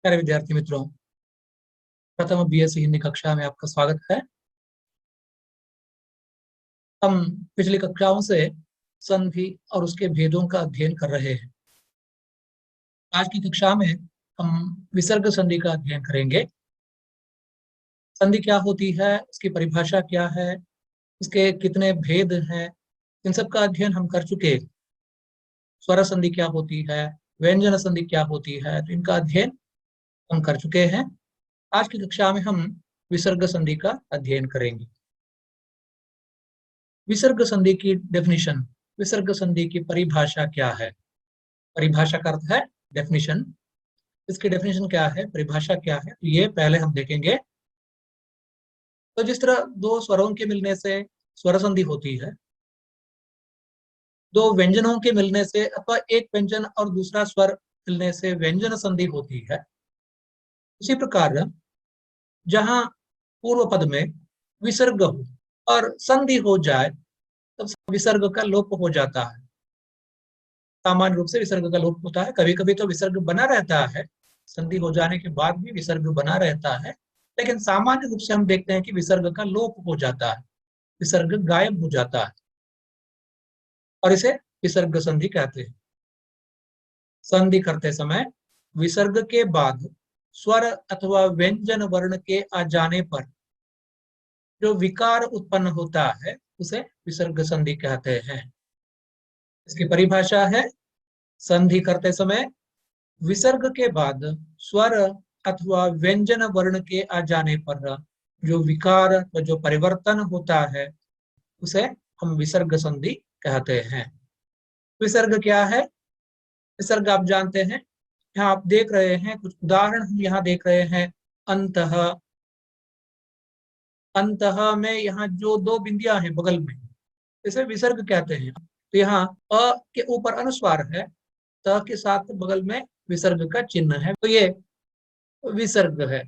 प्यारे विद्यार्थी मित्रों, प्रथम बीएससी हिंदी कक्षा में आपका स्वागत है। हम पिछली कक्षाओं से संधि और उसके भेदों का अध्ययन कर रहे हैं। आज की कक्षा में हम विसर्ग संधि का अध्ययन करेंगे। संधि क्या होती है, उसकी परिभाषा क्या है, इसके कितने भेद हैं, इन सब का अध्ययन हम कर चुके। स्वर संधि क्या होती है, व्यंजन संधि क्या होती है, तो इनका अध्ययन हम कर चुके हैं। आज की कक्षा में हम विसर्ग संधि का अध्ययन करेंगे। विसर्ग संधि की डेफिनेशन, विसर्ग संधि की परिभाषा क्या है। परिभाषा का अर्थ है डेफिनेशन। इसकी डेफिनेशन क्या है, परिभाषा क्या है, तो ये पहले हम देखेंगे। तो जिस तरह दो स्वरों के मिलने से स्वर संधि होती है, दो व्यंजनों के मिलने से अथवा एक व्यंजन और दूसरा स्वर मिलने से व्यंजन संधि होती है, उसी प्रकार जहां पूर्व पद में विसर्ग हो और संधि हो जाए तब विसर्ग का लोप हो जाता है। सामान्य रूप से विसर्ग का लोप होता है, कभी कभी तो विसर्ग बना रहता है, संधि हो जाने के बाद भी विसर्ग बना रहता है, लेकिन सामान्य रूप से हम देखते हैं कि विसर्ग का लोप हो जाता है, विसर्ग गायब हो जाता है और इसे विसर्ग संधि कहते हैं। संधि करते समय विसर्ग के बाद स्वर अथवा व्यंजन वर्ण के आ जाने पर जो विकार उत्पन्न होता है उसे विसर्ग संधि कहते हैं। इसकी परिभाषा है, संधि करते समय विसर्ग के बाद स्वर अथवा व्यंजन वर्ण के आ जाने पर जो विकार व जो परिवर्तन होता है उसे हम विसर्ग संधि कहते हैं। विसर्ग क्या है? विसर्ग आप जानते हैं, यहाँ आप देख रहे हैं कुछ उदाहरण हम यहाँ देख रहे हैं। अंतः, अंतः में यहाँ जो दो बिंदियां हैं बगल में, इसे विसर्ग कहते हैं। तो यहाँ अ के ऊपर अनुस्वार है, त के साथ बगल में विसर्ग का चिन्ह है, तो ये विसर्ग है।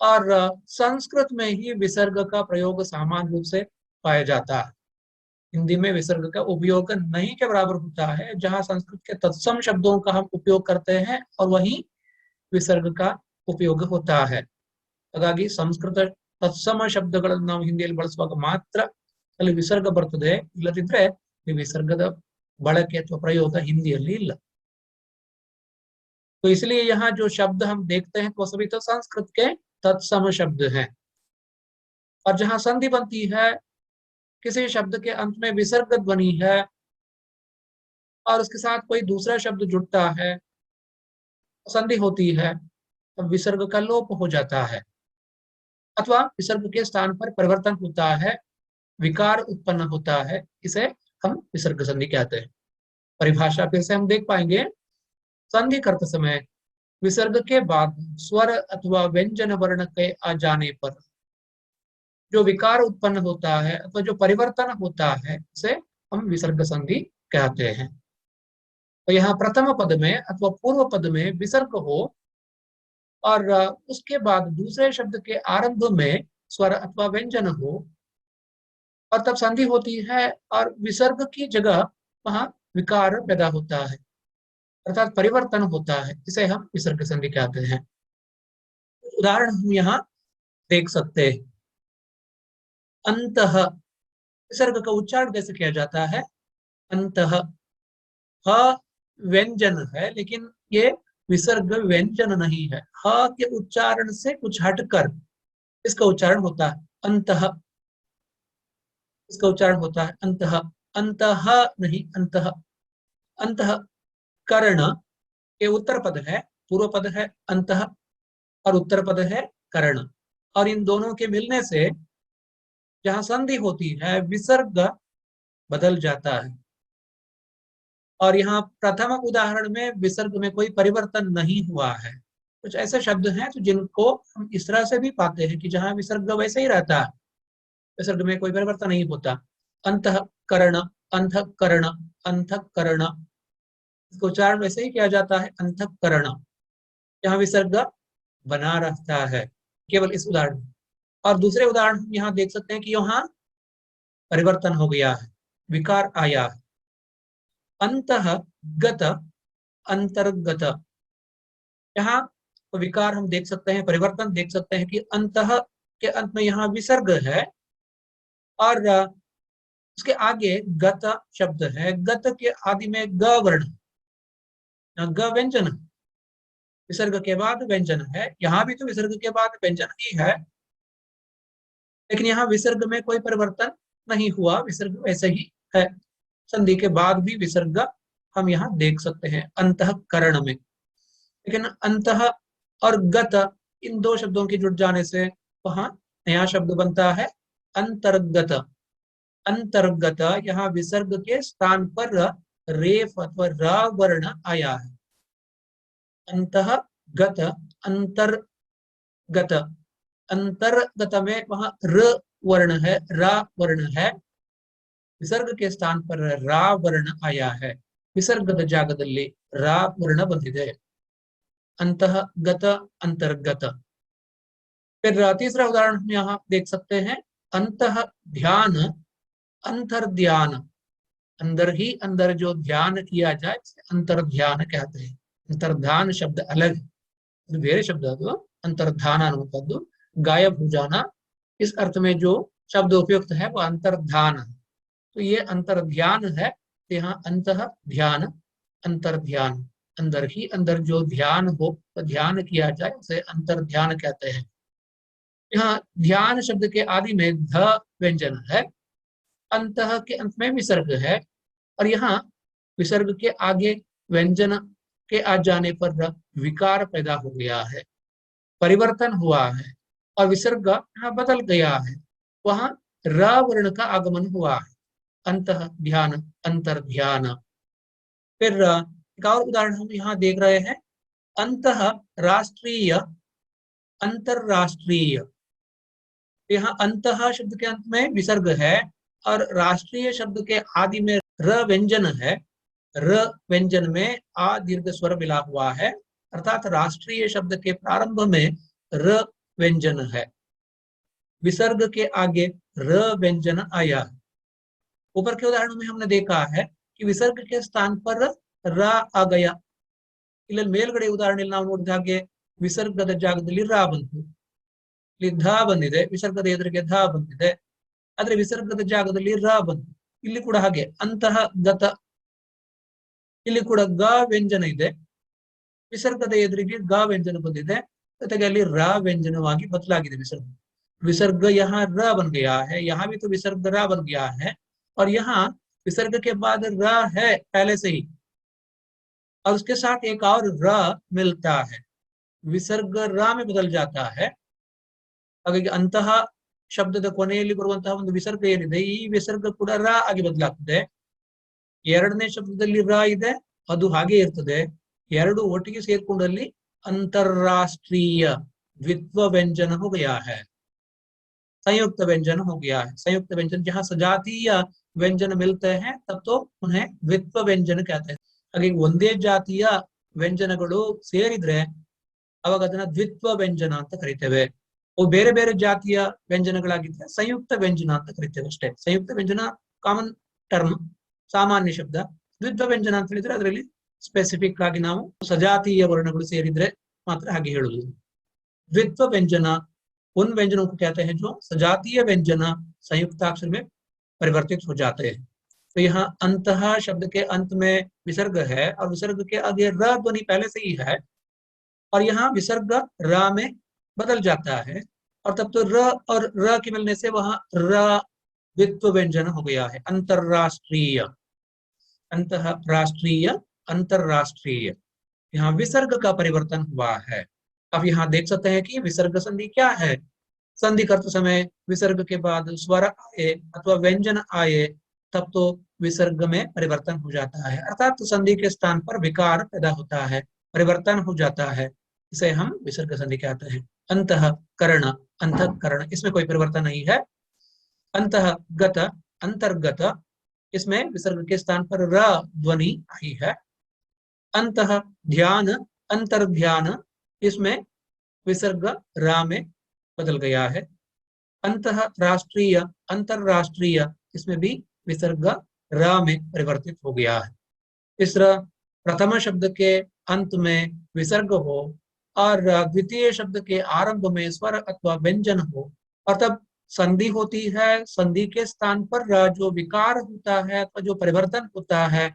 और संस्कृत में ही विसर्ग का प्रयोग सामान्य रूप से पाया जाता है। हिंदी में विसर्ग का उपयोग नहीं के बराबर होता है। जहां संस्कृत के तत्सम शब्दों का हम उपयोग करते हैं और वहीं विसर्ग का उपयोग होता है। ಹಾಗಾಗಿ ಸಂಸ್ಕೃತ ತತ್ಸಮ ಶಬ್ದಗಳನ್ನು ನಾವು ಹಿಂದಿಯಲ್ಲಿ ಬಳಸುವಾಗ ಮಾತ್ರ ಅಲ್ಲಿ ವಿಸರ್ಗ ಬರ್ತದೆ, ಇಲ್ಲದಿದ್ರೆ ಈ ವಿಸರ್ಗದ ಬಳಕೆ ಅಥವಾ ಪ್ರಯೋಗ हिंदी ಇಲ್ಲ। तो इसलिए यहाँ जो शब्द हम देखते हैं वो सभी तो संस्कृत के तत्सम शब्द हैं। और जहां संधि बनती है, किसी शब्द के अंत में विसर्ग ध्वनि है और उसके साथ कोई दूसरा शब्द जुड़ता है, संधि होती है, तब विसर्ग का लोप हो जाता है अथवा विसर्ग के स्थान पर परिवर्तन होता है, विकार उत्पन्न होता है, इसे हम विसर्ग संधि कहते हैं। परिभाषा फिर से हम देख पाएंगे। संधि करते समय विसर्ग के बाद स्वर अथवा व्यंजन वर्ण के आ जाने पर जो विकार उत्पन्न होता है अथवा जो परिवर्तन होता है उसे हम विसर्ग संधि कहते हैं। तो यहाँ प्रथम पद में अथवा पूर्व पद में विसर्ग हो और उसके बाद दूसरे शब्द के आरंभ में स्वर अथवा व्यंजन हो और तब संधि होती है और विसर्ग की जगह वहां विकार पैदा होता है अर्थात परिवर्तन होता है, इसे हम विसर्ग संधि कहते हैं। उदाहरण हम यहाँ देख सकते हैं। अंतः, विसर्ग का उच्चारण कैसे किया जाता है? अंतः, ह व्यंजन है लेकिन ये विसर्ग व्यंजन नहीं है। ह के उच्चारण से कुछ हटकर इसका उच्चारण होता है अंतः, इसका उच्चारण होता है अंतः, अंतः नहीं अंतः। अंतः कर्ण के उत्तर पद है, पूर्व पद है अंतः और उत्तर पद है कर्ण, और इन दोनों के मिलने से जहां संधि होती है विसर्ग बदल जाता है। और यहाँ प्रथम उदाहरण में विसर्ग में कोई परिवर्तन नहीं हुआ है। कुछ ऐसे शब्द हैं तो जिनको हम इस तरह से भी पाते हैं कि जहां विसर्ग वैसे ही रहता है, विसर्ग में कोई परिवर्तन नहीं होता। अंतःकरण, अंतःकरण, अंतःकरण, इसका उच्चारण वैसे ही किया जाता है अंतःकरण, यहाँ विसर्ग बना रहता है केवल इस उदाहरण। और दूसरे उदाहरण हम यहाँ देख सकते हैं कि यहाँ परिवर्तन हो गया है, विकार आया है। अंतःगत, अंतर्गत, यहाँ तो विकार हम देख सकते हैं, परिवर्तन देख सकते हैं कि अंतः के अंत में यहाँ विसर्ग है और उसके आगे गत शब्द है। गत के आदि में ग वर्ण, ग व्यंजन, विसर्ग के बाद व्यंजन है। यहाँ भी तो विसर्ग के बाद व्यंजन ही है, लेकिन यहाँ विसर्ग में कोई परिवर्तन नहीं हुआ, विसर्ग वैसे ही है। संधि के बाद भी विसर्ग हम यहाँ देख सकते हैं अंतःकरण में। लेकिन अंतः और गत, इन दो शब्दों के जुड़ जाने से वहां नया शब्द बनता है अंतर्गत। अंतर्गत, यहाँ विसर्ग के स्थान पर रेफ अथवा र वर्ण आया है। अंतःगत, अंतर्गत, अंतर्गत में वहां र वर्ण है, रा वर्ण है, विसर्ग के स्थान पर रा वर्ण आया है। विसर्गದ ಜಾಗದಲ್ಲಿ ರಾ वर्ण ಬಂದಿದೆ। अंतःगत, अंतर्गत। फिर तीसरा उदाहरण हम यहाँ देख सकते हैं, अंतः ध्यान, अंतर्ध्यान। अंदर ही अंदर जो ध्यान किया जाए अंतर्ध्यान कहते हैं। अंतर्ध्यान शब्द अलग है, ಬೇರೆ ಶಬ್ದ ಅದು अंतर्धान ಅನ್ನುವಂಥದ್ದು, गायब हो जाना। इस अर्थ में जो शब्द उपयुक्त है वो अंतर्धान। तो ये अंतर्ध्यान है, यहाँ अंतः ध्यान, अंतर्ध्यान। अंदर ही अंदर जो ध्यान हो, तो ध्यान किया जाए उसे अंतर्ध्यान कहते हैं। यहाँ ध्यान शब्द के आदि में ध व्यंजन है, अंतः के अंत में विसर्ग है, और यहाँ विसर्ग के आगे व्यंजन के आ जाने पर विकार पैदा हो गया है, परिवर्तन हुआ है और विसर्ग यहाँ बदल गया है। वहां र वर्ण का आगमन हुआ है, अंतः ध्यान, अंतर्ध्यान। फिर एक और उदाहरण हम यहाँ देख रहे हैं, अंतः राष्ट्रीय, अंतरराष्ट्रीय। यहाँ अंतः शब्द के अंत में विसर्ग है और राष्ट्रीय शब्द के आदि में र व्यंजन है। र व्यंजन में आ दीर्घ स्वर मिला हुआ है, अर्थात राष्ट्रीय शब्द के प्रारंभ में र व्यंजन है, विसर्ग के आगे र व्यंजन आया। ऊपर के उदाहरण में हमने देखा है कि विसर्ग के स्थान पर र आ गया। ಇಲ್ಲಿ ಮೇಲ್ಗಡೆ ಉದಾಹರಣೆಯಲ್ಲಿ ನಾವು ನೋಡಿದ ಹಾಗೆ ವಿಸರ್ಗದ ಜಾಗದಲ್ಲಿ ರಾ ಬಂತು, ಇಲ್ಲಿ ಧ ಬಂದಿದೆ, ವಿಸರ್ಗದ ಎದುರಿಗೆ ಧ ಬಂದಿದೆ, ಆದ್ರೆ ವಿಸರ್ಗದ ಜಾಗದಲ್ಲಿ ರ ಬಂತು। ಇಲ್ಲಿ ಕೂಡ ಹಾಗೆ ಅಂತಹ ಗತ, ಇಲ್ಲಿ ಕೂಡ ಗ ವ್ಯಂಜನ ಇದೆ, ವಿಸರ್ಗದ ಎದುರಿಗೆ ಗ ವ್ಯಂಜನ ಬಂದಿದೆ, ಜೊತೆಗೆ ಅಲ್ಲಿ ರ ವ್ಯಂಜನವಾಗಿ ಬದಲಾಗಿದೆ विसर्ग। विसर्ग यहाँ र बन गया है, यहाँ भी तो विसर्ग र बन गया है, और यहाँ विसर्ग के बाद र है पहले से ही, और उसके साथ एक और र मिलता है, विसर्ग र में बदल जाता है। ಹಾಗಾಗಿ ಅಂತಹ ಶಬ್ದದ ಕೊನೆಯಲ್ಲಿ ಬರುವಂತಹ ಒಂದು ವಿಸರ್ಗ ಏನಿದೆ, ಈ ವಿಸರ್ಗ ಕೂಡ ರ ಆಗಿ ಬದಲಾಗ್ತದೆ। ಎರಡನೇ ಶಬ್ದದಲ್ಲಿ ರ ಇದೆ, ಅದು ಹಾಗೆ ಇರ್ತದೆ, ಎರಡು ಒಟ್ಟಿಗೆ ಸೇರ್ಕೊಂಡಲ್ಲಿ अंतरराष्ट्रीय द्वित्व व्यंजन हो गया है, संयुक्त व्यंजन हो गया है। संयुक्त व्यंजन जहां सजातीय व्यंजन मिलते हैं तब तो उन्हें द्वित्व व्यंजन कहते हैं। ಹಾಗೆ ಒಂದೇ ಜಾತಿಯ ವ್ಯಂಜನಗಳು ಸೇರಿದ್ರೆ ಅವಾಗ ಅದನ್ನ ದ್ವಿತ್ವ ವ್ಯಂಜನ ಅಂತ ಕರಿತೇವೆ। ಅವು ಬೇರೆ ಬೇರೆ ಜಾತಿಯ ವ್ಯಂಜನಗಳಾಗಿದ್ರೆ ಸಂಯುಕ್ತ ವ್ಯಂಜನ ಅಂತ ಕರಿತೇವೆ ಅಷ್ಟೇ। ಸಂಯುಕ್ತ ವ್ಯಂಜನ ಕಾಮನ್ ಟರ್ಮ್, ಸಾಮಾನ್ಯ ಶಬ್ದ। ದ್ವಿತ್ವ ವ್ಯಂಜನ ಅಂತ ಹೇಳಿದ್ರೆ ಅದರಲ್ಲಿ ಸ್ಪೆಸಿಫಿಕ್ ಆಗಿ ನಾವು ಸಜಾತೀಯ ವರ್ಣಗಳು ಸೇರಿದ್ರೆ मात्र आगे ಹೇಳುವುದು। द्वित्व व्यंजन उन व्यंजनों को कहते हैं जो सजातीय व्यंजन संयुक्ताक्षर में परिवर्तित हो जाते हैं। तो यहाँ अंतः शब्द के अंत में विसर्ग है और विसर्ग के आगे र ध्वनि पहले से ही है, और यहाँ विसर्ग र में बदल जाता है, और तब तो र और र के मिलने से वहां र द्वित्व व्यंजन हो गया है, अंतरराष्ट्रीय, अंतरराष्ट्रीय, अंतरराष्ट्रीय। यहाँ विसर्ग का परिवर्तन हुआ है। अब यहाँ देख सकते हैं कि विसर्ग संधि क्या है। संधि करते समय विसर्ग के बाद स्वर आए अथवा व्यंजन आए तब तो विसर्ग में परिवर्तन हो जाता है, अर्थात तो संधि के स्थान पर विकार पैदा होता है, परिवर्तन हो जाता है, इसे हम विसर्ग संधि कहते हैं। अंतःकरण, अंतःकरण, इसमें कोई परिवर्तन नहीं है। अंतःगत, अंतर्गत, इसमें विसर्ग के स्थान पर र ध्वनि आई है। अंतः ध्यान, अंतर्ध्यान, इसमें विसर्ग रा में बदल गया है। अंतः राष्ट्रीय, अंतरराष्ट्रीय, इसमें भी विसर्ग रा में परिवर्तित हो गया है। इस प्रथम शब्द के अंत में विसर्ग हो और द्वितीय शब्द के आरंभ में स्वर अथवा व्यंजन हो और तब संधि होती है, संधि के स्थान पर जो विकार होता है अथवा जो परिवर्तन होता है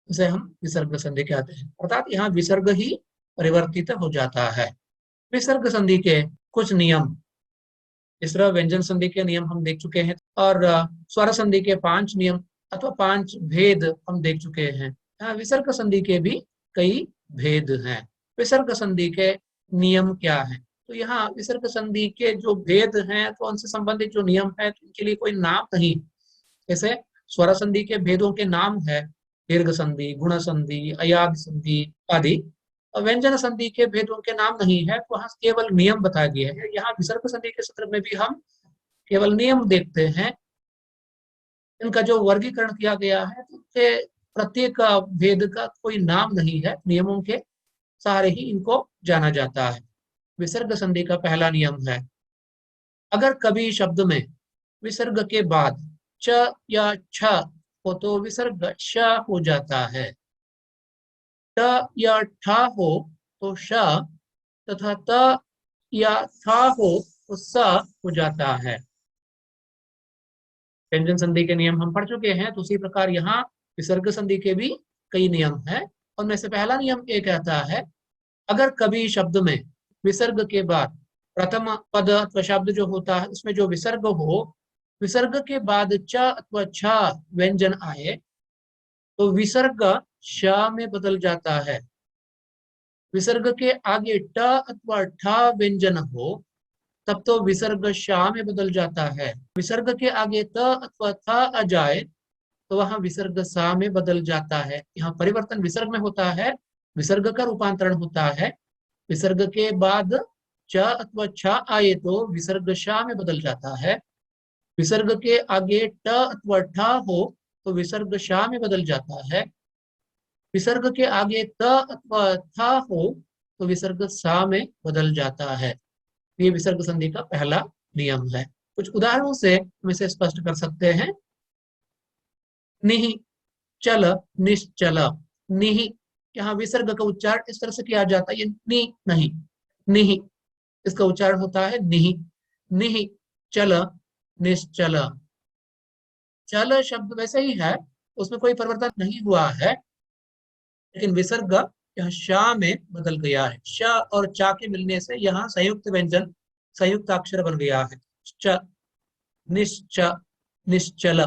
उसे हम विसर्ग संधि कहते हैं। अर्थात यहाँ विसर्ग ही परिवर्तित हो जाता है। विसर्ग संधि के कुछ नियम, इस तरह व्यंजन संधि के नियम हम देख चुके हैं और स्वर संधि के 5 नियम अथवा 5 भेद हम देख चुके हैं। यहाँ विसर्ग संधि के भी कई भेद हैं। विसर्ग संधि के नियम क्या है? तो यहाँ विसर्ग संधि के जो भेद हैं तो उनसे संबंधित जो नियम है तो उनके लिए कोई नाम नहीं। जैसे स्वर संधि के भेदों के नाम है दीर्घ संधि, गुण संधि, अयाद संधि आदि। व्यंजन संधि के भेदों के नाम नहीं है, तो वहां केवल नियम बताया गया है। यहाँ विसर्ग संधि के संदर्भ में भी हम केवल नियम देखते हैं। इनका जो वर्गीकरण किया गया है तो प्रत्येक भेद का कोई नाम नहीं है, नियमों के सहारे ही इनको जाना जाता है। विसर्ग संधि का पहला नियम है, अगर कभी शब्द में विसर्ग के बाद च या छ हो तो विसर्ग श हो जाता है। ट या ठ हो तो श तथा त या था हो तो स हो जाता है। व्यंजन संधि के नियम हम पढ़ चुके हैं, तो उसी प्रकार यहाँ विसर्ग संधि के भी कई नियम हैं। उनमें से पहला नियम ये कहता है, अगर कभी शब्द में विसर्ग के बाद प्रथम पद अथवा शब्द जो होता है उसमें जो विसर्ग हो, विसर्ग के बाद च अथवा छ व्यंजन आए तो विसर्ग श में बदल जाता है। विसर्ग के आगे ट अथवा ठ व्यंजन हो तब तो विसर्ग शा में बदल जाता है। विसर्ग के आगे त अथवा थ आ जाए तो वहां विसर्ग सा में बदल जाता है। यहाँ परिवर्तन विसर्ग में होता है, विसर्ग का रूपांतरण होता है। विसर्ग के बाद च अथवा छ आए तो विसर्ग शा में बदल जाता है। विसर्ग के आगे ट अथवा ठ हो तो विसर्ग शा में बदल जाता है। विसर्ग के आगे त अथवा था हो तो विसर्ग सा में बदल जाता है। ये विसर्ग संधि का पहला नियम है। कुछ उदाहरणों से हम इसे स्पष्ट कर सकते हैं। निहि चल निश्चल। निहि, यहाँ विसर्ग का उच्चारण इस तरह से किया जाता है, ये नि नहीं, निहि इसका उच्चारण होता है निहि। निहि चल निश्चल। चल शब्द वैसे ही है, उसमें कोई परिवर्तन नहीं हुआ है, लेकिन विसर्ग यहाँ शा में बदल गया है। श और चा के मिलने से यहाँ संयुक्त व्यंजन, संयुक्त अक्षर बन गया है। च निश्च निश्चल,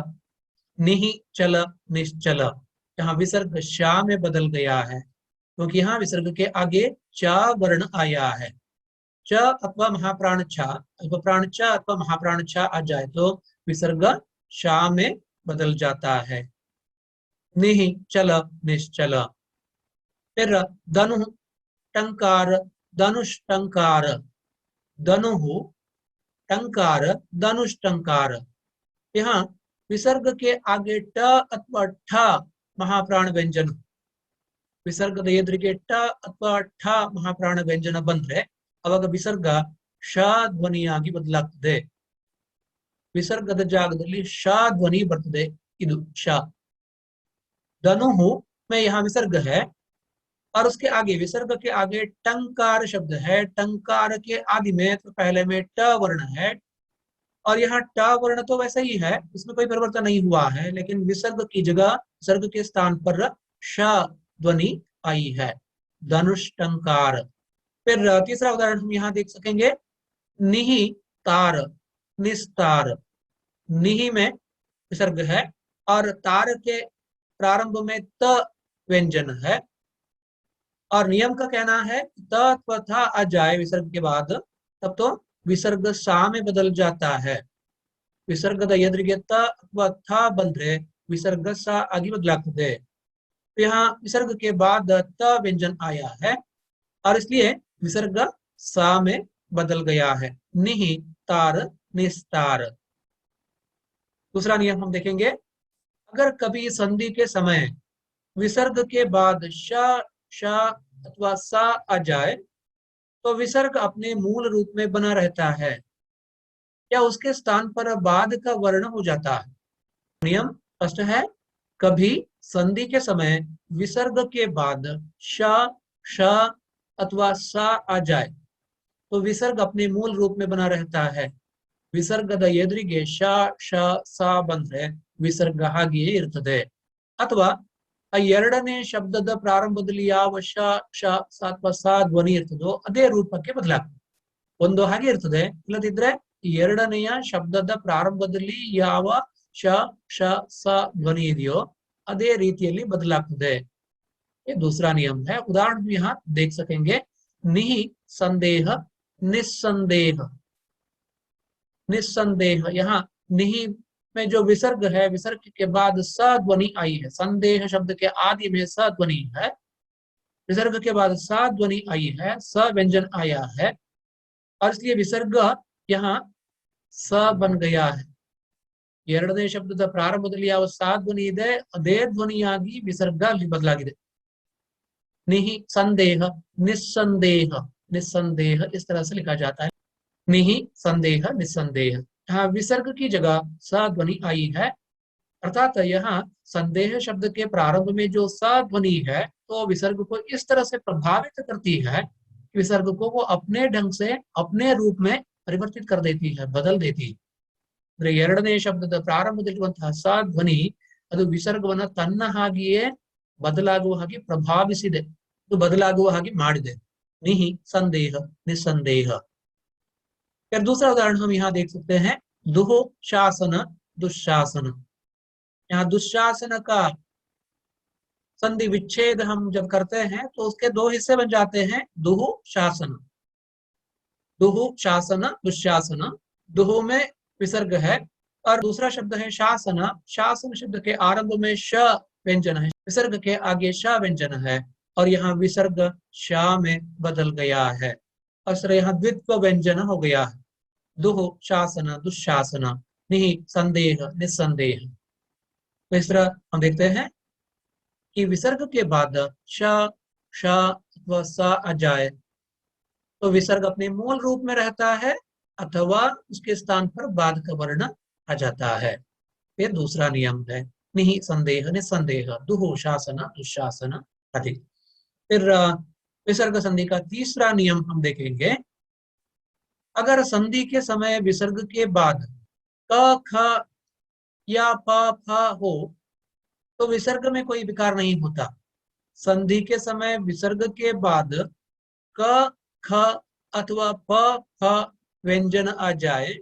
निहि चल निश्चल। यहाँ विसर्ग शा में बदल गया है क्योंकि यहाँ विसर्ग के आगे चा वर्ण आया है। च अथवा महाप्राण छा, अल्पप्राण च अथवा महाप्राण छा आ जाए तो विसर्ग शा में बदल जाता है। निहि चल निश्चल। फिर धनु टंकार, धनुष टंकार। धनु टंकार, धनुष टंकार। यहाँ विसर्ग के आगे ट अथवा ठ महाप्राण व्यंजन, विसर्ग दीर्घ के ट अथवा ठ महाप्राण ವ್ಯಂಜನ ಬಂದ್ರೆ ಅವಾಗ ವಿಸರ್ಗ ಶ ಧ್ವನಿಯಾಗಿ ಬದಲಾಗ್ತದೆ। ವಿಸರ್ಗದ ಜಾಗದಲ್ಲಿ ಶ ಧ್ವನಿ ಬರ್ತದೆ, ಇದು ಶ। धनु में यहाँ विसर्ग है और उसके आगे विसर्ग के आगे टंकार शब्द है। टंकार के आदि में तो पहले में ट वर्ण है और यहाँ ट वर्ण तो वैसे ही है, इसमें कोई परिवर्तन नहीं हुआ है, लेकिन विसर्ग की जगह विसर्ग के स्थान पर श ध्वनि आई है, धनुष टंकार। फिर तीसरा उदाहरण हम यहाँ देख सकेंगे, निहि तार निस्तार। निहि में विसर्ग है और तार के प्रारंभ में त व्यंजन है और नियम का कहना है त अथवा था आ जाए विसर्ग के बाद तब तो विसर्ग सा में बदल जाता है। विसर्ग त अथवा था बंधे विसर्ग सा आगे बदलाग्तದೆ। यहाँ विसर्ग के बाद त व्यंजन आया है और इसलिए विसर्ग सा में बदल गया है। निहि तार निस्तार। दूसरा नियम हम देखेंगे, अगर कभी संधि के समय विसर्ग के बाद श श अथवा सा आ जाए तो विसर्ग अपने मूल रूप में बना रहता है या उसके स्थान पर बाद का वर्ण हो जाता है। नियम स्पष्ट है, कभी संधि के समय विसर्ग के बाद श श अथवा सा आ जाए तो विसर्ग अपने मूल रूप में बना रहता है. ವಿಸರ್ಗದ ಎದುರಿಗೆ ಶ ಶ ಸ ಬಂದ್ರೆ ವಿಸರ್ಗ ಹಾಗೆಯೇ ಇರ್ತದೆ. ಅಥವಾ ಆ ಎರಡನೇ ಶಬ್ದದ ಪ್ರಾರಂಭದಲ್ಲಿ ಯಾವ ಶ ಶ ಸ ಅಥವಾ ಸ ಧ್ವನಿ ಇರ್ತದೋ ಅದೇ ರೂಪಕ್ಕೆ ಬದಲಾಗ್ತದೆ. ಒಂದು ಹಾಗೆ ಇರ್ತದೆ, ಇಲ್ಲದಿದ್ರೆ ಎರಡನೆಯ ಶಬ್ದದ ಪ್ರಾರಂಭದಲ್ಲಿ ಯಾವ ಶ ಶ ಸ ಧ್ವನಿ ಇದೆಯೋ ಅದೇ ರೀತಿಯಲ್ಲಿ ಬದಲಾಗ್ತದೆ. ये दूसरा नियम है. उदाहरण भी यहाँ देख सकेंगे. निहि संदेह निस्संदेह. निस्संदेह, यहाँ निहि में जो विसर्ग है, विसर्ग के बाद स ध्वनि आई है. संदेह शब्द के आदि में स ध्वनि है, विसर्ग के बाद स ध्वनि आई है, स व्यंजन आया है और इसलिए विसर्ग यहाँ स बन गया है. ಎರಡನೇ ಶಬ್ದದ ಪ್ರಾರಂಭದಲ್ಲಿ ಯಾವ ಸ ಧ್ವನಿ ಇದೆ ಅದೇ ಧ್ವನಿಯಾಗಿ ವಿಸರ್ಗ ಅಲ್ಲಿ ಬದಲಾಗಿದೆ. निहि संदेह निस्संदेह. निस्संदेह इस तरह से लिखा जाता है. निहि संदेह निस्संदेह. यहाँ विसर्ग की जगह स ध्वनि आई है, अर्थात यहाँ संदेह शब्द के प्रारंभ में जो स ध्वनि है तो विसर्ग को इस तरह से प्रभावित करती है, विसर्ग को वो अपने ढंग से अपने रूप में परिवर्तित कर देती है, बदल देती है. ಎರಡನೇ ಶಬ್ದದ ಪ್ರಾರಂಭದಲ್ಲಿರುವಂತಹ ಸ ಧ್ವನಿ ಅದು ವಿಸರ್ಗವನ್ನ ತನ್ನ ಹಾಗೆಯೇ ಬದಲಾಗುವ ಹಾಗೆ ಪ್ರಭಾವಿಸಿದೆ, बदलागुआ हागे माडिदे. निहि संदेह निस्संदेह. फिर दूसरा उदाहरण हम यहाँ देख सकते हैं. दुह शासन दुशासन. यहाँ दुशासन का संधि विच्छेद हम जब करते हैं तो उसके दो हिस्से बन जाते हैं. दुह शासन. दुह शासन दुशासन. दुह में विसर्ग है और दूसरा शब्द है शासन. शासन शब्द के आरंभ में श व्यंजन है, विसर्ग के आगे श व्यंजन है और यहाँ विसर्ग शा में बदल गया है और सर यहाँ द्वित्व व्यंजन हो गया है. दुह शासन दुशासन. निहि संदेह निस्संदेह. तो इस तरह हम देखते हैं कि विसर्ग के बाद श श अथवा स आ जाए तो विसर्ग अपने मूल रूप में रहता है अथवा उसके स्थान पर बाद का वर्ण आ जाता है. फिर दूसरा नियम है. निहि संदेह निस्संदेह. दुह शासन दुशासन आदि. फिर विसर्ग संधि का तीसरा नियम हम देखेंगे. अगर संधि के समय विसर्ग के बाद क ख या प फ हो तो विसर्ग में कोई विकार नहीं होता. संधि के समय विसर्ग के बाद क ख अथवा प फ व्यंजन आ जाए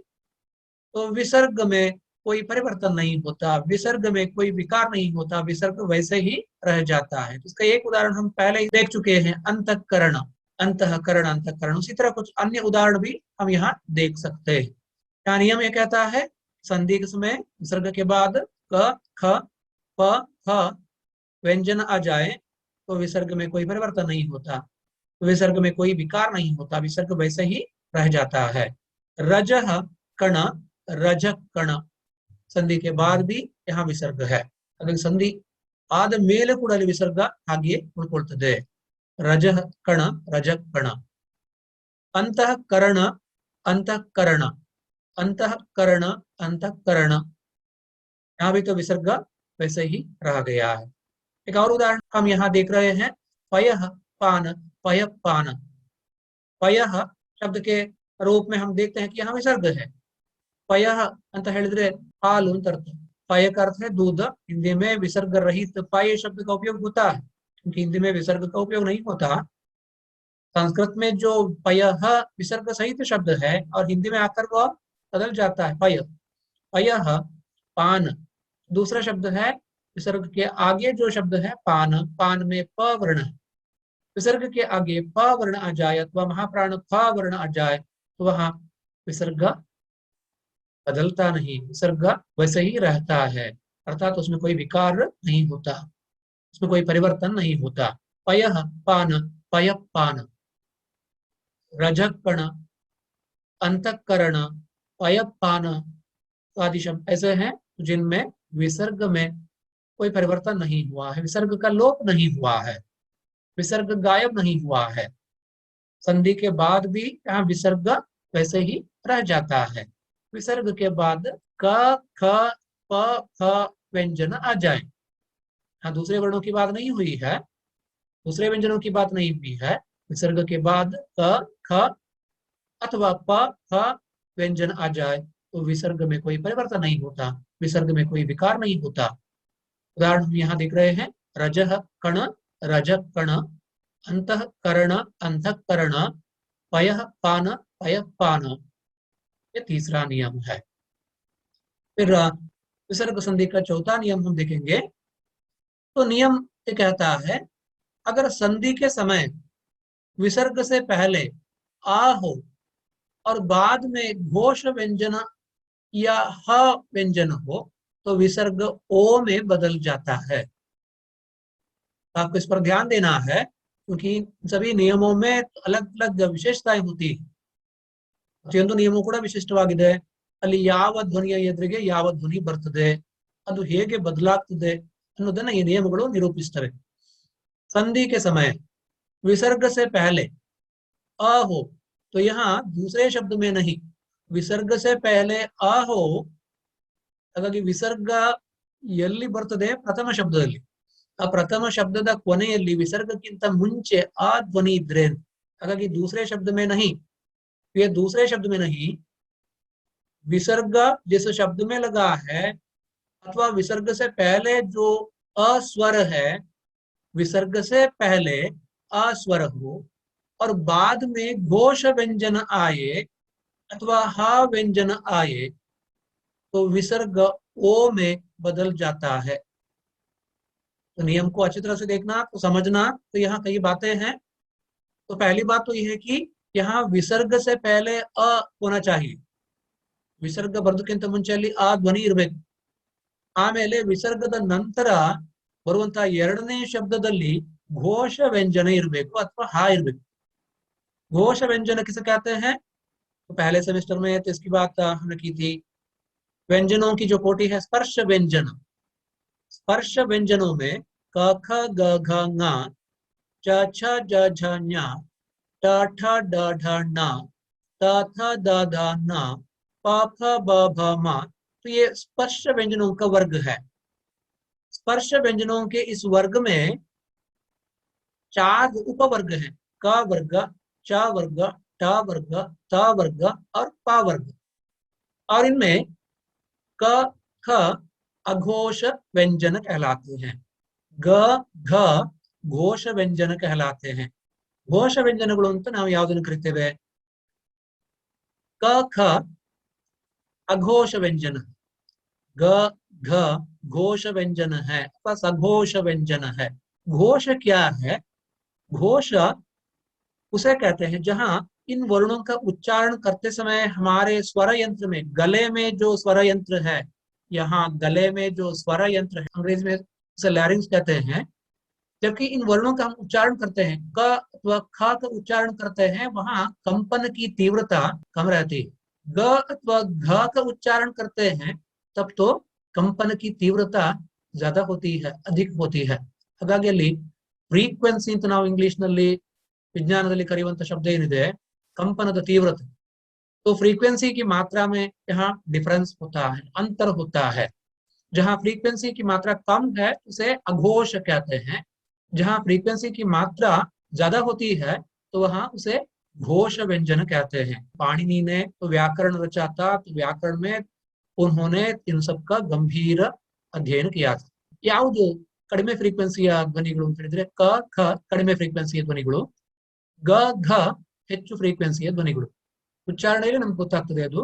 तो विसर्ग में कोई परिवर्तन नहीं होता, विसर्ग में कोई विकार नहीं होता, विसर्ग वैसे ही रह जाता है. तो इसका एक उदाहरण हम पहले ही देख चुके हैं. अंतःकरण अंतःकरण अंतःकरण. उसी तरह कुछ अन्य उदाहरण भी हम यहाँ देख सकते हैं. यहाँ नियम ये कहता है संधि के समय विसर्ग के बाद क ख प फ व्यंजन आ जाए तो विसर्ग में कोई परिवर्तन नहीं होता, विसर्ग में कोई विकार नहीं होता, विसर्ग वैसे ही रह जाता है. रजः कण रजक कण. संधि के बाद भी यहाँ विसर्ग है, ಅದಕ್ಕೆ ಸಂಧಿ ಆದ ಮೇಲೆ ಕೂಡ ಅಲ್ಲಿ ವಿಸರ್ಗ ಹಾಗೆಯೇ ಉಳ್ಕೊಳ್ತದೆ. ರಜಃ ಕಣ ರಜಕ್ ಕಣ. ಅಂತಃಕರಣ ಅಂತಃಕರಣ ಅಂತಃಕರಣ ಅಂತಃಕರಣ. यहाँ भी तो विसर्ग वैसे ही रह गया है. एक और उदाहरण हम यहाँ देख रहे हैं. पयः पान पय पान. पयः शब्द के रूप में हम देखते हैं कि यहाँ विसर्ग है. पयः ಅಂತ ಹೇಳಿದ್ರೆ हालु ಅಂತ अर्थ. पय का अर्थ है दूध. हिंदी में विसर्ग रहित पय शब्द का उपयोग होता है क्योंकि हिंदी में विसर्ग का उपयोग नहीं होता. संस्कृत में जो पयः विसर्ग सहित शब्द है और हिंदी में आकर वह बदल जाता है पय. पयः पान. दूसरा शब्द है विसर्ग के आगे जो शब्द है पान. पान में प वर्ण है, विसर्ग के आगे प वर्ण आ जाए अथवा महाप्राण फ वर्ण आ जाए तो वहां विसर्ग बदलता नहीं, विसर्ग वैसे ही रहता है, अर्थात उसमें कोई विकार नहीं होता, उसमें कोई परिवर्तन नहीं होता. पयः पान पय पान. रजक कण अंतःकरण पय पान आदि शब्द ऐसे हैं जिनमें विसर्ग में कोई परिवर्तन नहीं हुआ है, विसर्ग का लोप नहीं हुआ है, विसर्ग गायब नहीं हुआ है. संधि के बाद भी यहाँ विसर्ग वैसे ही रह जाता है. विसर्ग के बाद क ख प फ व्यंजन आ जाए. हाँ, दूसरे वर्णों की बात नहीं हुई है, दूसरे व्यंजनों की बात नहीं हुई है. विसर्ग के बाद क ख अथवा प फ व्यंजन आ जाए तो विसर्ग में कोई परिवर्तन नहीं होता, विसर्ग में कोई विकार नहीं होता। उदाहरण हम यहाँ देख रहे हैं, रजः कण रजः कण, अंतःकरण अंतःकरण, पयः पान पयः पान। ये तीसरा नियम है। फिर विसर्ग संधि का चौथा नियम हम देखेंगे तो नियम ये कहता है, अगर संधि के समय विसर्ग से पहले आ हो और बाद में घोष व्यंजन या ह व्यंजन हो तो विसर्ग ओ में बदल जाता है। आपको इस पर ध्यान देना है क्योंकि सभी नियमों में अलग अलग विशेषताएं होती है। ಪ್ರತಿಯೊಂದು ನಿಯಮವೂ ಕೂಡ ವಿಶಿಷ್ಟವಾಗಿದೆ, ಅಲ್ಲಿ ಯಾವ ಧ್ವನಿಯ ಎದುರಿಗೆ ಯಾವ ಧ್ವನಿ ಬರ್ತದೆ, ಅದು ಹೇಗೆ ಬದಲಾಗ್ತದೆ ಅನ್ನೋದನ್ನ ಈ ನಿಯಮಗಳು ನಿರೂಪಿಸ್ತವೆ। संधि के समय विसर्ग से पहले अ हो तो यहाँ दूसरे शब्द में नहीं, विसर्ग से पहले अ हो, ಹಾಗಾಗಿ ವಿಸರ್ಗ ಎಲ್ಲಿ ಬರ್ತದೆ ಪ್ರಥಮ ಶಬ್ದದಲ್ಲಿ, ಆ ಪ್ರಥಮ ಶಬ್ದದ ಕೊನೆಯಲ್ಲಿ ವಿಸರ್ಗಕ್ಕಿಂತ ಮುಂಚೆ ಆ ಧ್ವನಿ ಇದ್ರೆ, ಹಾಗಾಗಿ दूसरे शब्द में नहीं, ये दूसरे शब्द में नहीं, विसर्ग जिस शब्द में लगा है अथवा विसर्ग से पहले जो अस्वर है, विसर्ग से पहले अस्वर हो और बाद में घोष व्यंजन आए अथवा हा व्यंजन आए तो विसर्ग ओ में बदल जाता है। तो नियम को अच्छी तरह से देखना तो समझना। तो यहाँ कई बातें हैं। तो पहली बात तो यह है कि यहाँ विसर्ग से पहले अ होना चाहिए, ವಿಸರ್ಗ ಬರೋದಕ್ಕಿಂತ ಮುಂಚೆ ಅಲ್ಲಿ ಆ ಧ್ವನಿ ಇರಬೇಕು। ಆಮೇಲೆ ವಿಸರ್ಗದ ನಂತರ ಬರುವಂತಹ ಎರಡನೇ ಶಬ್ದದಲ್ಲಿ ಘೋಷ ವ್ಯಂಜನ ಇರಬೇಕು ಅಥವಾ ಹಾ ಇರಬೇಕು। घोष व्यंजन किसे कहते हैं? तो पहले सेमेस्टर में तो इसकी बात हमने की थी। व्यंजनों की जो कोटि है स्पर्श व्यंजन, स्पर्श व्यंजनों में क ख ग घ ङ, च छ ज झ ञ, ट ठ ड ढ ण, त थ द ध न, प फ ब भ म, तो ये स्पर्श व्यंजनों का वर्ग है। स्पर्श व्यंजनों के इस वर्ग में 4 उपवर्ग हैं, क वर्ग, च वर्ग, ट वर्ग, त वर्ग और प वर्ग। और इनमें क ख अघोष व्यंजन कहलाते हैं, ग घ घोष व्यंजन कहलाते हैं। घोष व्यंजनಗಳು ಅಂತ ನಾವು ಯಾವುದನ್ನು ಕರೀತೇವೆ? क ख अघोष व्यंजन, ग घ घोष व्यंजन है, बस अघोष व्यंजन है। घोष क्या है? घोष उसे कहते हैं जहां इन वर्णों का उच्चारण करते समय हमारे स्वर यंत्र में, गले में जो स्वर यंत्र है, यहाँ गले में जो स्वर यंत्र है, अंग्रेजी में उसे लैरिंग्स कहते हैं, जबकि इन वर्णों का हम उच्चारण करते हैं, क अथवा ख का उच्चारण करते हैं, वहां कंपन की तीव्रता कम रहती है। ग अथवा घ का उच्चारण करते हैं तब तो कंपन की तीव्रता ज्यादा होती है, अधिक होती है। ಹಾಗಾಗಿ ಅಲ್ಲಿ ಫ್ರೀಕ್ವೆನ್ಸಿ ಅಂತ ನಾವು ಇಂಗ್ಲಿಷ್ ನಲ್ಲಿ विज्ञानದಲ್ಲಿ ಕರೆಯುವಂತ ಶಬ್ದ ಏನಿದೆ कंपनದ तीव्रता, तो फ्रीक्वेंसी की मात्रा में यहाँ डिफरेंस होता है, अंतर होता है। जहां फ्रीक्वेंसी की मात्रा कम है उसे अघोष कहते हैं, जहां फ्रीक्वेंसी की मात्रा ज्यादा होती है तो वहां उसे घोष व्यंजन कहते हैं। पाणिनि ने तो व्याकरण रचा था, तो व्याकरण में उन्होंने इन सब का गंभीर अध्ययन किया था। ಯಾವುದು ಕಡಿಮೆ ಫ್ರೀಕ್ವೆನ್ಸಿಯ ಧ್ವನಿಗಳು ಅಂತ ಹೇಳಿದ್ರೆ ಕ ಖ ಕಡಿಮೆ ಫ್ರೀಕ್ವೆನ್ಸಿಯ ಧ್ವನಿಗಳು, ಗ ಘ ಹೆಚ್ಚು ಫ್ರೀಕ್ವೆನ್ಸಿಯ ಧ್ವನಿಗಳು। उच्चारण नमको ಗೊತ್ತಾಗ್ತದೆ ಅದು।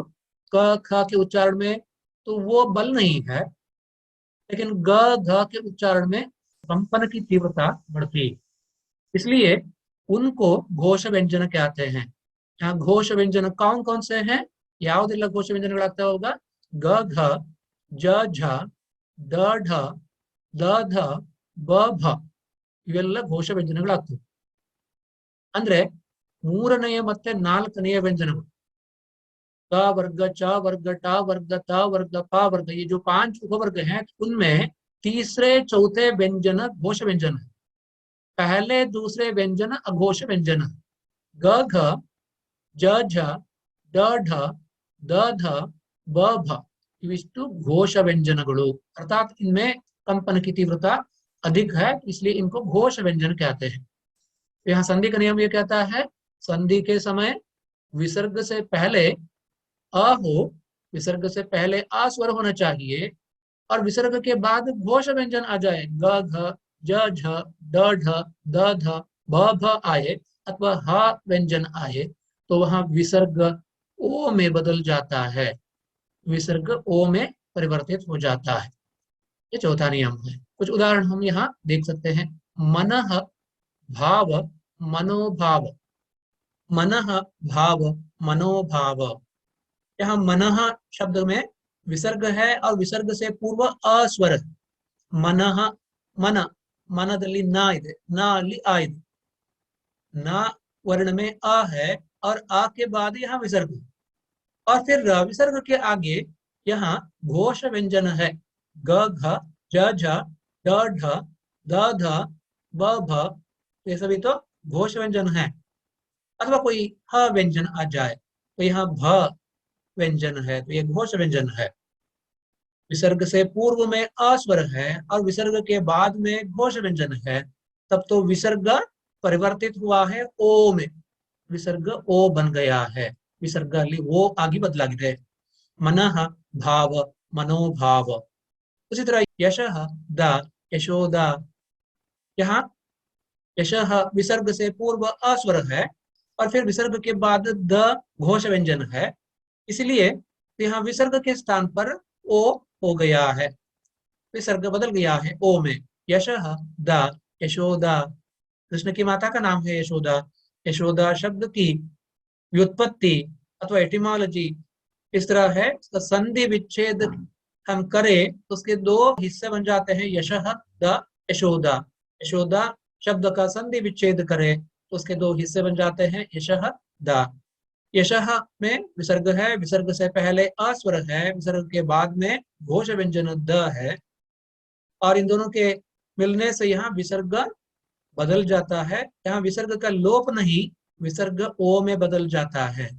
क ख के उच्चारण में तो वो बल नहीं है, लेकिन ग घ के उच्चारण में कंपन की तीव्रता बढ़ती है, इसलिए उनको घोष व्यंजन कहते हैं। यहाँ घोष व्यंजन कौन कौन से हैं? ಯಾವುದೆಲ್ಲ ಘೋಷ ವ್ಯಂಜನಗಳಾಗ್ತಾ ಹೋಗ? ಗ ಘ, ಜ ಝ, ದ ಢ, ದ ಧ, ಬ ಭ, ಇವೆಲ್ಲ ಘೋಷ ವ್ಯಂಜನಗಳಾಗ್ತವೆ। ಅಂದ್ರೆ ಮೂರನೆಯ ಮತ್ತೆ ನಾಲ್ಕನೆಯ ವ್ಯಂಜನಗಳು क वर्ग, च वर्ग, ट वर्ग, त वर्ग, प वर्ग, ये जो 5 उपवर्ग हैं उनमें तीसरे चौथे व्यंजन घोष व्यंजन है, पहले दूसरे व्यंजन अघोष व्यंजन है। ग घ, ज झ, ड ढ, द ध, ब भ, इविष्टु घोष व्यंजनಗಳು, अर्थात इनमें कंपन की तीव्रता अधिक है, इसलिए इनको घोष व्यंजन कहते हैं। यहाँ संधि का नियम ये कहता है, संधि के समय विसर्ग से पहले अ हो, विसर्ग से पहले आ स्वर होना चाहिए, और विसर्ग के बाद घोष व्यंजन आ जाए, ग घ ज झ ड ढ द ध भ भ आए अथवा ह व्यंजन आए, तो वहां विसर्ग ओ में बदल जाता है, विसर्ग ओ में परिवर्तित हो जाता है। ये चौथा नियम है। कुछ उदाहरण हम यहाँ देख सकते हैं। मनः भाव मनोभाव, मनः भाव मनोभाव। यहाँ मनः शब्द में विसर्ग है और विसर्ग से पूर्व अस्वर है। मनः, मन, मनದಲ್ಲಿ ना ಇದೆ, ना ಅಲ್ಲಿ आ ಇದೆ, ना वर्ण में अ है और आ के बाद यहाँ विसर्ग, और फिर विसर्ग के आगे यहाँ घोष व्यंजन है, ग घ ज झ ड ढ द ध ब भ, ये सभी तो घोष व्यंजन है। अथवा कोई ह व्यंजन आ जाए तो यहाँ भ व्यंजन है, तो ये घोष व्यंजन है। विसर्ग से पूर्व में अस्वर है और विसर्ग के बाद में घोष व्यंजन है, तब तो विसर्ग परिवर्तित हुआ है ओ में, विसर्ग ओ बन गया है, विसर्ग ಅಲ್ಲಿ ओ आगे बदलाಗಿದೆ। मनः भाव मनोभाव। उसी तरह यशः द यशोदा, यहाँ यशः विसर्ग से पूर्व अस्वर है और फिर विसर्ग के बाद द घोष व्यंजन है, इसलिए यहाँ विसर्ग के स्थान पर ओ हो गया है, विसर्ग बदल गया है ओ में। यशः द यशोदा, कृष्ण की माता का नाम है यशोदा। यशोदा शब्द की व्युत्पत्ति अथवा एटिमोलॉजी इस तरह है, तो संधि विच्छेद हम करें तो उसके दो हिस्से बन जाते हैं, यशः द यशोदा। यशोदा शब्द का संधि विच्छेद करें तो उसके दो हिस्से बन जाते हैं, यशः द। यशः में विसर्ग है, विसर्ग से पहले अस्वर है, विसर्ग के बाद में घोष व्यंजन द है, और इन दोनों के मिलने से यहाँ विसर्ग बदल जाता है। यहाँ विसर्ग का लोप नहीं, विसर्ग ओ में बदल जाता है,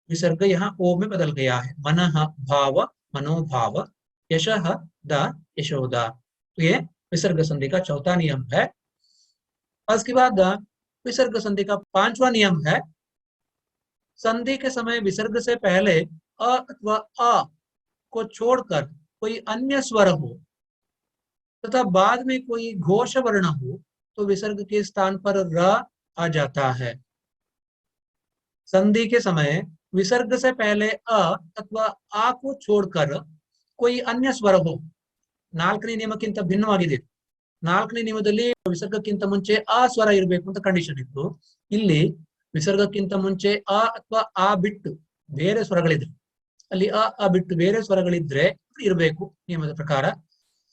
विसर्ग यहाँ ओ में बदल गया है। मनः भाव मनोभाव, यशः द यशोदा। तो ये विसर्ग संधि का चौथा नियम है। और उसके बाद विसर्ग संधि का पांचवा नियम है, संधि के समय विसर्ग से पहले अ अथवा आ को छोड़कर कोई अन्य स्वर हो तथा बाद में कोई घोष वर्ण हो तो विसर्ग के स्थान पर र आ जाता है। संधि के समय विसर्ग से पहले अ अथवा आ को छोड़कर कोई अन्य स्वर हो, ನಾಲ್ಕನೇ ನಿಯಮಕ್ಕಿಂತ ಭಿನ್ನವಾಗಿದೆ। ನಾಲ್ಕನೇ ನಿಯಮದಲ್ಲಿ ವಿಸರ್ಗಕ್ಕಿಂತ ಮುಂಚೆ ಆ ಸ್ವರ ಇರಬೇಕು ಅಂತ ಕಂಡೀಷನ್ ಇತ್ತು, ಇಲ್ಲಿ ವಿಸರ್ಗಕ್ಕಿಂತ ಮುಂಚೆ ಅ ಅಥವಾ ಆ ಬಿಟ್ಟು ಬೇರೆ ಸ್ವರಗಳಿದೆ, ಅಲ್ಲಿ ಅ ಬಿಟ್ಟು ಬೇರೆ ಸ್ವರಗಳಿದ್ರೆ ಇರಬೇಕು नियमದ प्रकार।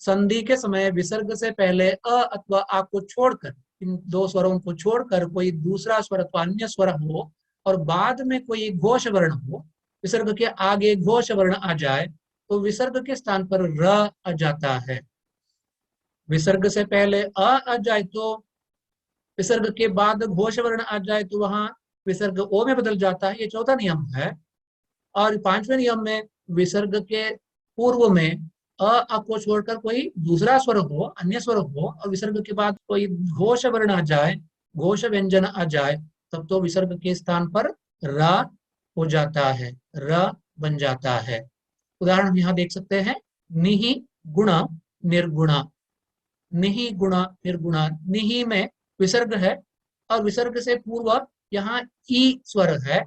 संधि के समय विसर्ग से पहले अ अथवा आ को छोड़कर, इन दो स्वरों को छोड़कर कोई दूसरा स्वर अथवा अन्य स्वर हो और बाद में कोई घोष वर्ण हो, विसर्ग के आगे घोष वर्ण आ जाए तो विसर्ग के स्थान पर र आ जाता है। विसर्ग से पहले आ जाए तो विसर्ग के बाद घोष वर्ण आ जाए तो वहां विसर्ग ओ में बदल जाता है, ये चौथा नियम है। और पांचवें नियम में विसर्ग के पूर्व में अ को छोड़कर कोई दूसरा स्वर हो, अन्य स्वर हो, और विसर्ग के बाद कोई घोष वर्ण आ जाए, घोष व्यंजन आ जाए, तब तो विसर्ग के स्थान पर रा हो जाता है, र बन जाता है। उदाहरण हम यहाँ देख सकते हैं, निहि गुण निर्गुणा, निहि गुण निर्गुणा। निहि में विसर्ग है और विसर्ग से पूर्व यहाँ ई स्वर है,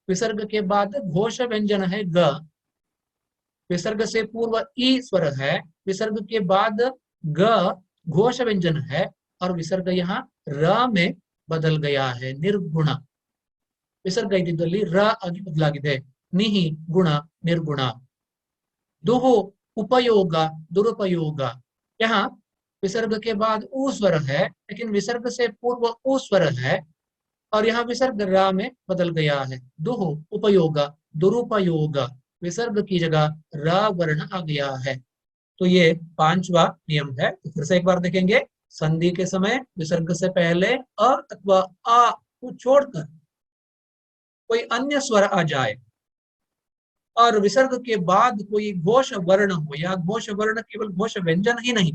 विसर्ग के बाद घोष व्यंजन है ग, विसर्ग से पूर्व ई स्वर है, विसर्ग के बाद ग घोष व्यंजन है, और विसर्ग यहाँ र में बदल गया है, निर्गुण। विसर्ग इद्दिद्ದಲ್ಲಿ ರ ಆಗಿ ಬದಲಾಗಿದೆ, निहि गुण निर्गुण। दुहु उपयोग दुरुपयोग, यहाँ विसर्ग के बाद ऊ स्वर है लेकिन विसर्ग से पूर्व ऊ स्वर है और यहाँ विसर्ग रा में बदल गया है, दुहु उपयोग दुरुपयोग, विसर्ग की जगह रा वर्ण आ गया है। तो ये पांचवा नियम है। तो फिर से एक बार देखेंगे, संधि के समय विसर्ग से पहले अ अथवा आ को छोड़कर कोई अन्य स्वर आ जाए और विसर्ग के बाद कोई घोष वर्ण हो, या घोष वर्ण केवल घोष व्यंजन ही नहीं,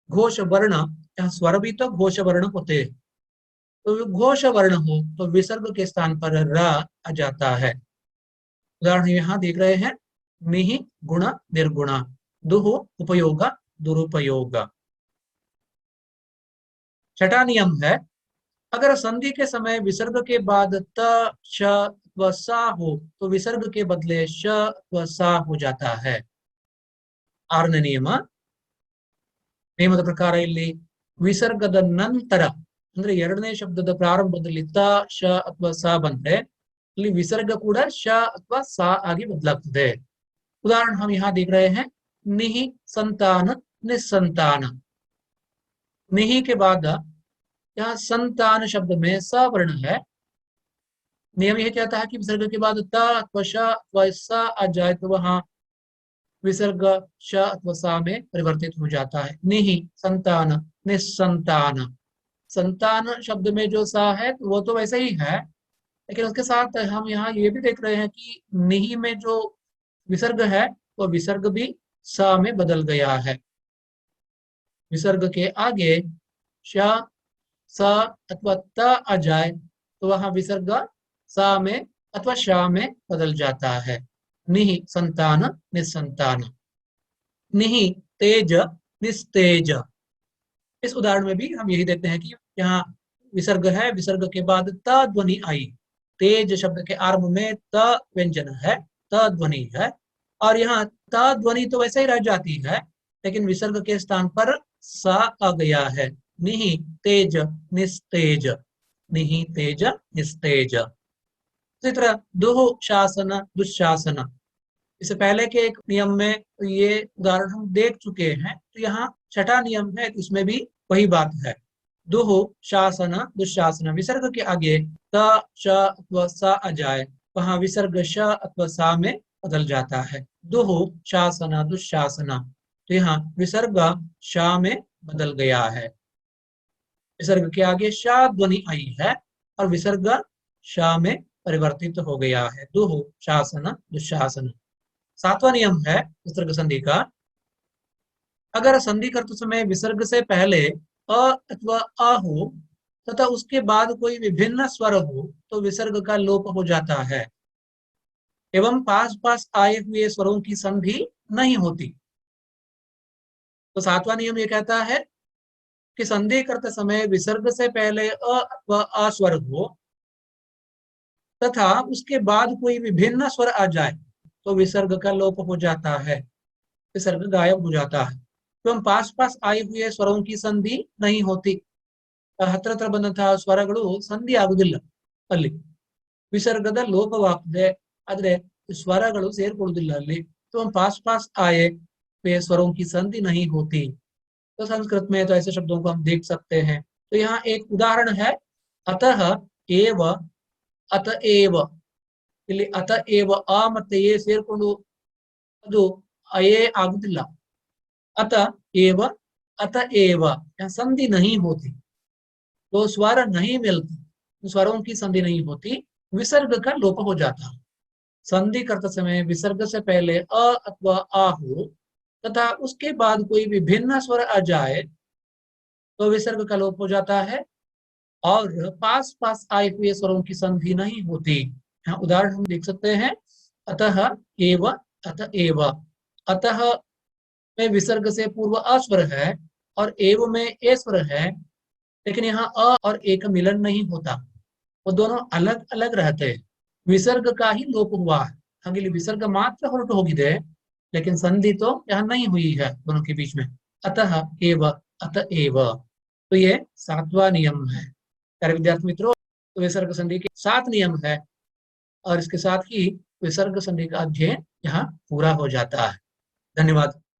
घोष वर्ण, यहाँ स्वर भी तो घोष वर्ण होते हैं, तो घोष वर्ण हो तो विसर्ग के स्थान पर र आ जाता है। उदाहरण यहाँ देख रहे हैं, निहि गुण निर्गुण, दुह उपयोग दुरुपयोग। छठा नियम है, अगर संधि के समय विसर्ग के बाद त श व सा हो तो विसर्ग के बदले श व सा हो जाता है। ಆರನೇ ನಿಯಮದ ಪ್ರಕಾರ ಇಲ್ಲಿ ವಿಸರ್ಗದ ನಂತರ ಅಂದ್ರೆ ಎರಡನೇ ಶಬ್ದದ ಪ್ರಾರಂಭದಲ್ಲಿ ತ ಶ ಅಥವಾ ಸ ಬಂದ್ರೆ ಇಲ್ಲಿ विसर्ग ಕೂಡ ಶ ಅಥವಾ सा ಆಗಿ ಬದಲಾಗ್ತದೆ। उदाहरण हम यहाँ देख रहे हैं, निहि संतान निसंतान। निहि के बाद यहाँ संतान शब्द में स वर्ण है। नियम यह कहता है कि विसर्ग के बाद त अथवा श अथवा स आ जाए तो वहां विसर्ग श अथवा सा में परिवर्तित हो जाता है। निहि संतान निसंतान। संतान शब्द में जो सा है वो तो वैसे ही है, लेकिन उसके साथ हम यहाँ ये भी देख रहे हैं कि निहि में जो विसर्ग है वो विसर्ग भी सा में बदल गया है। विसर्ग के आगे श स अथवा त आ जाए तो वहां विसर्ग सा में अथवा शा में बदल जाता है। निहि संतान निसंतान। निहि तेज निस्तेज। इस उदाहरण में भी हम यही देखते हैं कि यहाँ विसर्ग है, विसर्ग के बाद त ध्वनि आई। तेज शब्द के आरंभ में त व्यंजन है, त ध्वनि है, और यहाँ त ध्वनि तो वैसे ही रह जाती है, लेकिन विसर्ग के स्थान पर सा आ गया है। निहि तेज निस्तेज। निहि तेज निस्तेज। इसी तरह दुह शासन दुशासन। इससे पहले के एक नियम में तो ये उदाहरण हम देख चुके हैं, तो यहाँ छठा नियम है, इसमें भी वही बात है। दुह शासन दुशासन, विसर्ग के आगे त श अथवा सा आ जाए वहां विसर्ग श अथवा सा में बदल जाता है। दुह शासन दुशासन, तो यहाँ विसर्ग शा में बदल गया है। विसर्ग के आगे शा ध्वनि आई है और विसर्ग शा में परिवर्तित हो गया है। दुह शासन दुशासन। सातवां नियम है विसर्ग संधि का, अगर संधि करते समय विसर्ग से पहले अ अथवा आ हो तथा उसके बाद कोई विभिन्न स्वर हो तो विसर्ग का लोप हो जाता है एवं पास पास आए हुए स्वरों की संधि नहीं होती। तो सातवां नियम ये कहता है कि संधि करते समय विसर्ग से पहले अ अथवा आ स्वर हो तथा उसके बाद कोई विभिन्न स्वर आ जाए तो विसर्ग का लोप हो जाता है, विसर्ग गायब हो जाता है एवं पास पास आए हुए स्वरों की संधि नहीं होती। ಹತ್ರ ಹತ್ರ ಬಂದಂತಹ ಸ್ವರಗಳು ಸಂಧಿ ಆಗುದಿಲ್ಲ, ಅಲ್ಲಿ ವಿಸರ್ಗದ ಲೋಪವಾಗ್ತದೆ, ಆದ್ರೆ ಸ್ವರಗಳು ಸೇರ್ಕೊಳ್ಳುವುದಿಲ್ಲ ಅಲ್ಲಿ। तो पास पास आए वे स्वरों की संधि नहीं होती। तो संस्कृत में तो ऐसे शब्दों को हम देख सकते हैं। तो यहाँ एक उदाहरण है, अतः एव अतएव। ಇಲ್ಲಿ ಅತ ಏವ ಆ ಮತ್ತೆ ಎ ಸೇರ್ಕೊಂಡು ಅದು ಅಯೇ ಆಗುದಿಲ್ಲ। अत एव अतएव, यहाँ संधि नहीं होती, तो स्वर नहीं मिलती, स्वरों की संधि नहीं होती, विसर्ग का लोप हो जाता है। संधि करते समय विसर्ग से पहले अ अथवा आ हो तथा उसके बाद कोई विभिन्न स्वर आ जाए तो विसर्ग का लोप हो जाता है और पास पास आए हुए स्वरों की संधि नहीं होती। यहाँ उदाहरण हम देख सकते हैं, अतः एव अतएव। अतः में विसर्ग से पूर्व अ स्वर है और एव में ए स्वर है, लेकिन यहाँ अ और ए का मिलन नहीं होता, वो दोनों अलग अलग रहते हैं, विसर्ग का ही लोप हुआ है। ಹಾಗೆ विसर्ग मात्र ಹೊರಟು ಹೋಗಿದೆ, लेकिन संधि तो यहाँ नहीं हुई है दोनों के बीच में। अतः एव अतएव। तो ये सातवां नियम है। प्यारे विद्यार्थी मित्रों, तो विसर्ग संधि के 7 नियम है और इसके साथ ही विसर्ग संधि का अध्ययन यहाँ पूरा हो जाता है। धन्यवाद।